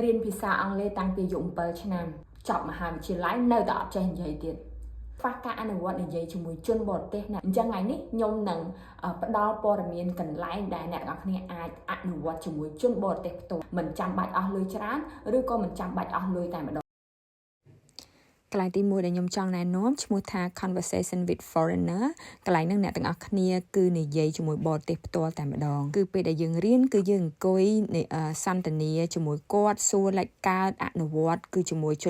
រៀនភាសាអង់គ្លេសតាំងពីអាយុ7ឆ្នាំចប់មហាវិទ្យាល័យនៅតែអត់ចេះនិយាយទៀតខ្វះការអនុវត្តនិយាយជាមួយជនបរទេសណាអញ្ចឹងថ្ងៃនេះខ្ញុំនឹងផ្ដល់ព័ត៌មានកន្លែងដែលអ្នកទាំងអស់គ្នាអាចអនុវត្តជាមួយជនបរទេសផ្ទាល់មិនចាំបាច់អស់លុយច្រើនឬក៏មិនចាំបាច់អស់លុយតែម្ដងកន្លែងទី1ដែលខ្ញុំចង់ណែនាំឈ្មោះថា Conversation with Foreigner កន្លែងហ្នឹងអ្នកទាំងអស់គ្នាគឺនិយាយជាមួយបរទេសផ្ទាល់តែម្ដងគឺពេលដែលយើងរៀនគឺយើងអង្គុយសន្ទនាជាមួយគាត់សួរលេចកើតអនុវត្តគឺជាមួយជ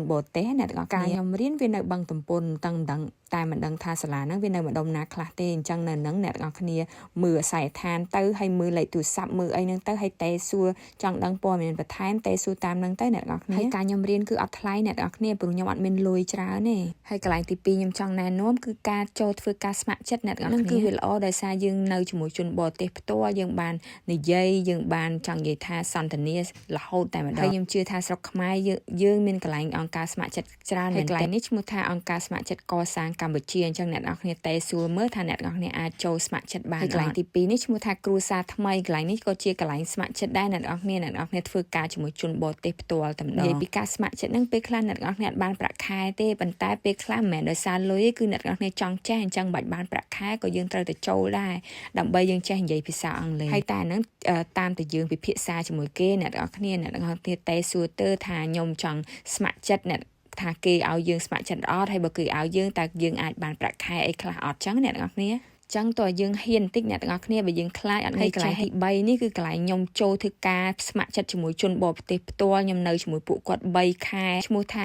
នបរទេសអ្នកទាំងអស់គ្នាខ្ញុំរៀនវានៅបឹងតំពុនតែមិនដឹងថាសាលាហ្នឹងវានៅម្ដុំណាខ្លះទេអញ្ចឹងនៅហ្នឹងអ្នកទាំងអស់គ្នាមើលអាស័យដ្ឋានទៅហើយមើលលេខទូរស័ព្ទមើលអីហ្នឹងទៅហើយតេសួរចង់ដឹងព័ត៌មានបន្ថែមតេសួរតាមហ្នឹងទៅអ្នកទាំងអស់គ្នាហើយការខ្ញុំរៀនគឺអត់ថ្លៃអ្នកទាំងអស់គ្នាព្រោះខ្ញុំអត់មានលុយច្រើនទេហើយកន្លែងទី2ខ្ញុំចង់ណែនាំគឺការចូលធ្វើការស្ម័គ្រចិត្តអ្នកទាំងអស់គ្នាគឺវាល្អដោយសារយើងនៅជាមួយជនបរទេសផ្ទាល់យើងបាននិយាយយើងបានចង់និយាយថាសន្ទនារហូតតែម្ដងហើយខ្ញុំជឿថាស្រុកខ្មែរយើងមានកន្លែងអង្គការស្ម័គ្រចិត្តច្រើនមែនទែនកន្លែងនេះឈ្មោះថាអង្គការស្ម័គ្រចិត្តកសាងកម្ពុជាអញ្ចឹងអ្នកទាំងអស់គ្នាតេសួរមើលថាអ្នកទាំងអស់គ្នាអាចចូលស្ម័គ្រចិត្តបានហើយកន្លែងទី2នេះឈ្មោះថាគ្រួសារថ្មីកន្លែងនេះក៏ជាកន្លែងស្ម័គ្រចិត្តដែរអ្នកទាំងអស់គ្នាធ្វើការជាមួយជនបរទេសផ្ទាល់តែម្ដងនិយាយពីការស្ម័គ្រចិត្តហ្នឹងពេលខ្លះអ្នកទាំងអស់គ្នាអត់បានប្រាក់ខែទេប៉ុន្តែពេលខ្លះមិនមែនដោយសារលុយទេគឺអ្នកទាំងអស់គ្នាចង់ចេះអញ្ចឹងបាច់បានប្រាក់ខែក៏យើងត្រូវតែចូលដែរដើម្បីយើងចេះនិយាយភាសាអង់គ្លេសហើយតែហ្នឹងតាមតែយើងពិភាក្សាជាមួយគេអ្នកទាំងអស់គ្នាតេសួរទៅថាខ្ញុំចង់ស្ម័គ្រចិត្តអ្នកថាគេឲ្យយើងស្ម័គ្រចិត្តអត់ហើយបើគេឲ្យយើងតើយើងអាចបានប្រាក់ខែអីខ្លះអត់ចឹងអ្នកទាំងអស់គ្នាចឹងតើយើងហ៊ានបន្តិចអ្នកទាំងអស់គ្នាបើយើងខ្លាចអត់ហើយកន្លែងទី3នេះគឺកន្លែងខ្ញុំចូលធ្វើការស្ម័គ្រចិត្តជាមួយជនបរទេសផ្ទាល់ខ្ញុំនៅជាមួយពួកគាត់3ខែឈ្មោះថា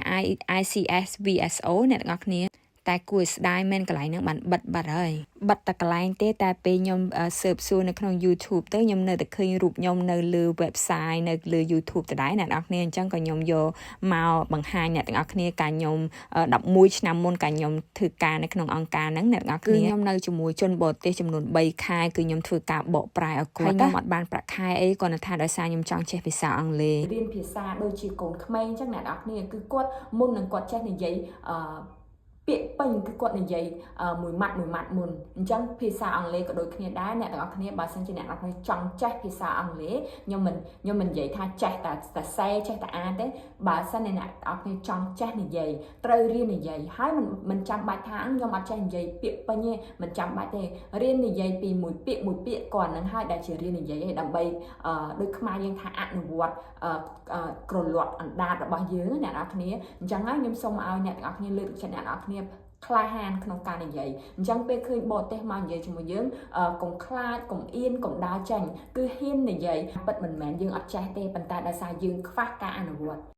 ICS VSO អ្នកទាំងអស់គ្នាតែគួរស្ដាយមែនកន្លែងហ្នឹងបានបិទបាត់ហើយបិទតែកន្លែងទេតែពេលខ្ញុំស៊ើបសួរនៅក្នុង YouTube ទៅខ្ញុំនៅតែឃើញរូបខ្ញុំនៅលើ website នៅលើ YouTube ដដែលអ្នកនរគ្នាអញ្ចឹងក៏ខ្ញុំយកមកបង្ហាញអ្នកទាំងអស់គ្នាការខ្ញុំ11ឆ្នាំមុនការខ្ញុំធ្វើការនៅក្នុងអង្គការហ្នឹងអ្នកទាំងអស់គ្នាខ្ញុំនៅជាមួយជនបរទេសចំនួន3ខែគឺខ្ញុំធ្វើការបកប្រែឲ្យគាត់ខ្ញុំអត់បានប្រាក់ខែអីគាត់ថាដោយសារខ្ញុំចង់ចេះភាសាអង់គ្លេសរៀនភាសាដូចជាកូនក្មេងអញ្ចឹងអ្នកទាំងអស់គ្នាគឺគាត់មុននឹងគាត់ចេះនិយាយពាក្យពេញគឺគាត់និយាយមួយម៉ាត់មុនអញ្ចឹងភាសាអង់គ្លេសក៏ដូចគ្នាដែរអ្នកទាំងអស់គ្នាបើសិនជាអ្នកទាំងអស់គ្នាចង់ចេះភាសាអង់គ្លេសខ្ញុំមិននិយាយថាចេះតែសេចេះតែអានទេបើសិនអ្នកទាំងអស់គ្នាចង់ចេះនិយាយត្រូវរៀននិយាយហើយមិនចាំបាច់ថាខ្ញុំអត់ចេះនិយាយពាក្យពេញទេមិនចាំបាច់ទេរៀននិយាយពីមួយពាក្យគាត់នឹងហើយដែលជារៀននិយាយឯងដើម្បីដូចខ្មែរយើងថាអនុវត្តក្រលាត់អណ្ដាតរបស់យើងអ្នកទាំងអស់គ្នាអញ្ចឹងហើយខ្ញុំសូមឲ្យអ្នកទាំងអស់គ្នាលើកទឹកចិត្តអ្នកទាំងអស់គ្នាក្លាហានក្នុងការនិយាយអញ្ចឹងពេលឃើញបរទេសមកនិយាយជាមួយយើងកុំខ្លាចកុំអៀនកុំដើរចេញគឺហ៊ាននិយាយពិតមិនមែនយើងអត់ចេះទេប៉ុន្តែដោយសារយើងខ្វះការអនុវត្ត